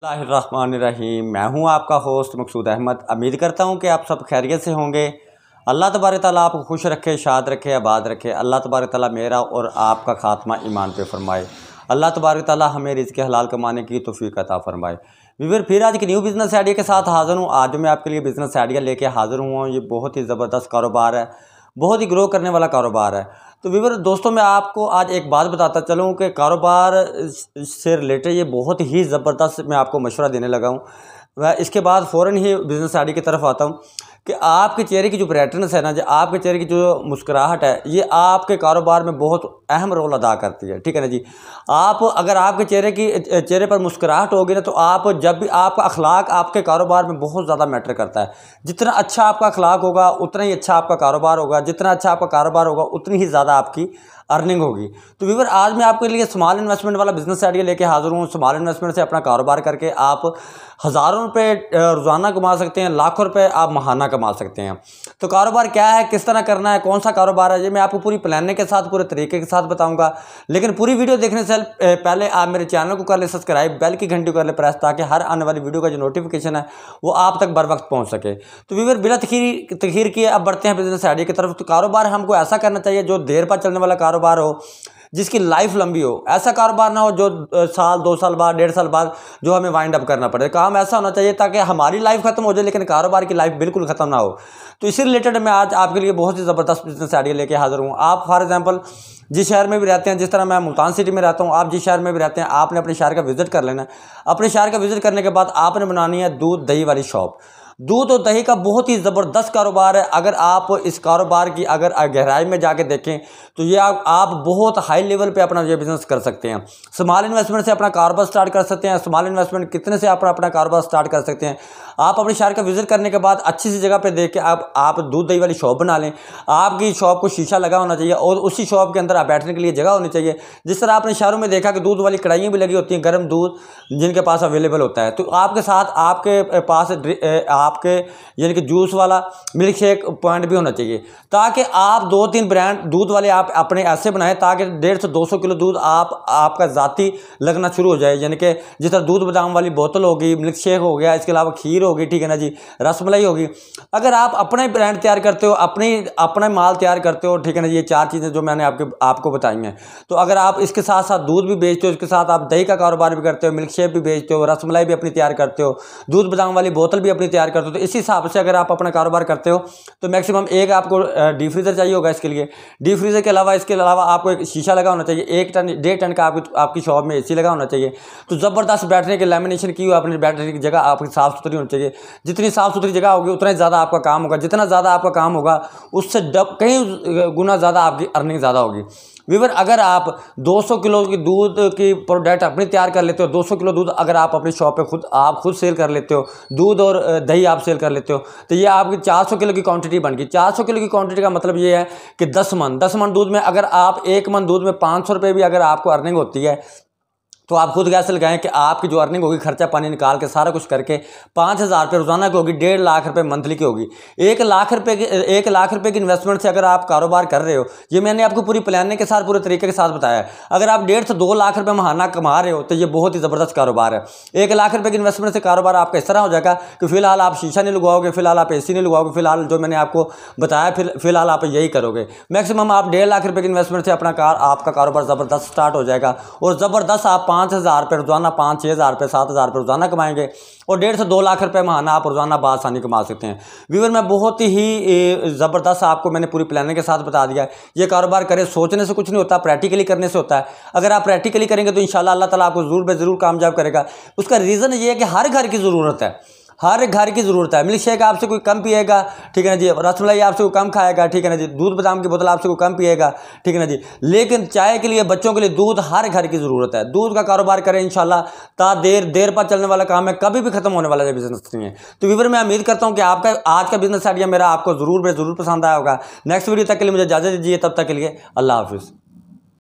बिस्मिल्लाहिर्रहमानिर्रहीम। मैं हूं आपका होस्ट मकसूद अहमद। उम्मीद करता हूं कि आप सब खैरियत से होंगे। अल्लाह तबारक ताला आपको खुश रखे, शाद रखे, आबाद रखे। अल्लाह तबारक ताला मेरा और आपका खात्मा ईमान पे फरमाए। अल्लाह तबारक ताला हमें रिज़्क़ हलाल कमाने की तौफीक अता फरमाए। फिर आज की न्यू बिज़नेस आइडिया के साथ हाज़िर हूँ। आज मैं आपके लिए बिज़नेस आइडिया लेके हाज़िर हुआ हूँ। ये बहुत ही ज़बरदस्त कारोबार है, बहुत ही ग्रो करने वाला कारोबार है। तो दोस्तों, मैं आपको आज एक बात बताता चलूँ कि कारोबार से रिलेटेड ये बहुत ही ज़बरदस्त मैं आपको मशवरा देने लगा हूँ। मैं इसके बाद फ़ौरन ही बिज़नेस आइडिया की तरफ आता हूँ कि आपके चेहरे की जो ब्राइटनेस है ना, जो आपके चेहरे की जो मुस्कुराहट है, ये आपके कारोबार में बहुत अहम रोल अदा करती है। ठीक है ना जी। आप अगर आपके चेहरे पर मुस्कुराहट होगी ना, तो आप जब भी आपका अखलाक आपके कारोबार में बहुत ज़्यादा मैटर करता है। जितना अच्छा आपका अखलाक होगा उतना ही अच्छा आपका कारोबार होगा, जितना अच्छा आपका कारोबार होगा उतनी ही ज़्यादा आपकी अर्निंग होगी। तो आज मैं आपके लिए स्मॉल इन्वेस्टमेंट वाला बिजनेस आइडिया लेके हाजिर हूँ। स्मॉल इन्वेस्टमेंट से अपना कारोबार करके आप हज़ारों रुपए रोज़ाना कमा सकते हैं, लाखों रुपए आप महाना कमा सकते हैं। तो कारोबार क्या है, किस तरह करना है, कौन सा कारोबार है, ये मैं आपको पूरी प्लानिंग के साथ, पूरे तरीके के साथ बताऊंगा। लेकिन पूरी वीडियो देखने से पहले आप मेरे चैनल को कर ले सब्सक्राइब, बेल की घंटी को कर ले प्रेस, ताकि हर आने वाली वीडियो का जो नोटिफिकेशन है वो आप तक बर वक्त पहुँच सके। तो बिला तखीर किए अब बढ़ते हैं बिजनेस आइडिया की तरफ। तो कारोबार हमको ऐसा करना चाहिए जो देर पर चलने वाला कारोबार हो, जिसकी लाइफ लंबी हो। ऐसा कारोबार ना हो जो साल 2 साल बाद, 1.5 साल बाद जो हमें वाइंड अप करना पड़े। काम ऐसा होना चाहिए ताकि हमारी लाइफ खत्म हो जाए लेकिन कारोबार की लाइफ बिल्कुल खत्म ना हो। तो इसी रिलेटेड मैं आज आपके लिए बहुत ही ज़बरदस्त बिजनेस आइडिया लेके हाजिर हूँ। आप फॉर एग्जांपल जिस शहर में भी रहते हैं, जिस तरह मैं मुल्तान सिटी में रहता हूँ, आप जिस शहर में भी रहते हैं, आपने अपने शहर का विजिट कर लेना है। अपने शहर का विजिट करने के बाद आपने बनानी है दूध दही वाली शॉप। दूध और दही का बहुत ही ज़बरदस्त कारोबार है। अगर आप इस कारोबार की अगर गहराई में जाके देखें तो ये आप बहुत हाई लेवल पे अपना ये बिज़नेस कर सकते हैं। स्मॉल इन्वेस्टमेंट से अपना कारोबार स्टार्ट कर सकते हैं। स्मॉल इन्वेस्टमेंट कितने से आप अपना कारोबार स्टार्ट कर सकते हैं। आप अपने शहर का विजिट करने के बाद अच्छी सी जगह पे देख के आप दूध दही वाली शॉप बना लें। आपकी शॉप को शीशा लगा होना चाहिए और उसी शॉप के अंदर आप बैठने के लिए जगह होनी चाहिए। जिस तरह आपने शहरों में देखा कि दूध वाली कढ़ाइयाँ भी लगी होती हैं, गर्म दूध जिनके पास अवेलेबल होता है। तो आपके साथ आपके पास आपके यानी कि जूस वाला मिल्क शेक पॉइंट भी होना चाहिए, ताकि आप 2-3 ब्रांड दूध वाले आप अपने ऐसे बनाएं ताकि 150 से 200 किलो दूध आपका ज़ाती लगना शुरू हो जाए। यानी कि जिस तरह दूध बादाम वाली बोतल होगी, मिल्क शेक हो गया, इसके अलावा खीर होगी, ठीक है ना जी, रसमलाई होगी। अगर आप अपने ब्रांड तैयार करते हो, अपना माल तैयार करते हो, ठीक है ना जी, ये 4 चीज़ें जो मैंने आपको बताई हैं। तो अगर आप इसके साथ साथ दूध भी बेचते हो, इसके साथ आप दही का कारोबार भी करते हो, मिल्क शेक भी बेचते हो, रसमलाई भी अपनी तैयार करते हो, दूध बादाम वाली बोतल भी अपनी तैयार करते हो, तो इसी हिसाब से अगर आप अपना कारोबार करते हो तो मैक्सिमम एक आपको डीप फ्रीज़र चाहिए होगा। इसके लिए डीप फ्रीज़र के अलावा आपको एक शीशा लगा होना चाहिए। 1-1.5 टन का आपकी शॉप में एसी लगा होना चाहिए। तो ज़बरदस्त बैठने के लैमिनेशन की हुई अपनी बैठने की जगह आपकी साफ़ सुथरी होनी चाहिए। जितनी साफ़ सुथरी जगह होगी उतना ज़्यादा आपका काम होगा। जितना ज़्यादा आपका काम होगा उससे कई गुना ज़्यादा आपकी अर्निंग ज़्यादा होगी। अगर आप 200 किलो की दूध की प्रोडक्ट अपनी तैयार कर लेते हो, 200 किलो दूध अगर आप अपनी शॉप पे खुद सेल कर लेते हो, दूध और दही आप सेल कर लेते हो, तो ये आपकी 400 किलो की क्वांटिटी बन गई। 400 किलो की क्वांटिटी का मतलब ये है कि 10 मन दूध में अगर आप 1 मन दूध में 500 रुपये भी अगर आपको अर्निंग होती है, तो आप खुद कैसे लगाएं कि आपकी जो अर्निंग होगी, खर्चा पानी निकाल के सारा कुछ करके 5,000 रुपये रोजाना की होगी, 1.5 लाख रुपए मंथली की होगी। 1 लाख रुपए की इन्वेस्टमेंट से अगर आप कारोबार कर रहे हो, ये मैंने आपको पूरी प्लानिंग के साथ, पूरे तरीके के साथ बताया है। अगर आप 1.5 से 2 लाख रुपए महाना कमा रहे हो तो ये बहुत ही ज़बरदस्त कारोबार है। 1 लाख रुपए की इन्वेस्टमेंट से कारोबार आपका इस तरह हो जाएगा कि फिलहाल आप शीशा नहीं लगवाओगे, फिलहाल आप एसी नहीं लगवाओगे, फिलहाल जो मैंने आपको बताया फिलहाल आप यही करोगे। मैक्सिमम आप 1.5 लाख रुपए की इन्वेस्टमेंट से आपका कारोबार ज़बरदस्त स्टार्ट हो जाएगा और ज़बरदस्त आप 5,000 रुपये रोजाना, 5-6 हज़ार रुपये, 7,000 रुपये रोजाना कमाएंगे और 1.5 से 2 लाख रुपये महाना आप रोजाना बासानी कमा सकते हैं। मैं बहुत ही ज़बरदस्त आपको मैंने पूरी प्लानिंग के साथ बता दिया है। ये कारोबार करें, सोचने से कुछ नहीं होता, प्रैक्टिकली करने से होता है। अगर आप प्रैक्टिकली करेंगे तो इंशाल्लाह अल्लाह ताला आपको ज़रूर कामयाब करेगा। उसका रीज़न ये है कि हर घर की ज़रूरत है, हर घर की ज़रूरत है। मिल्क शेक आपसे कोई कम पिएगा, ठीक है ना जी, रसमलाई आपसे कोई कम खाएगा, ठीक है ना जी, दूध बादाम की बोतल आपसे कोई कम पिएगा, ठीक है ना जी, लेकिन चाय के लिए, बच्चों के लिए दूध हर घर की ज़रूरत है। दूध का कारोबार करें इंशाल्लाह, देर पर चलने वाला काम है, कभी भी खत्म होने वाला बिजनेस नहीं है। तो मैं उम्मीद करता हूँ कि आपका आज का बिजनेस आइडिया मेरा आपको ज़रूर पसंद आया होगा। नेक्स्ट वीडियो तक के लिए मुझे इजाज़त दीजिए, तब तक के लिए अल्लाह हाफिज़।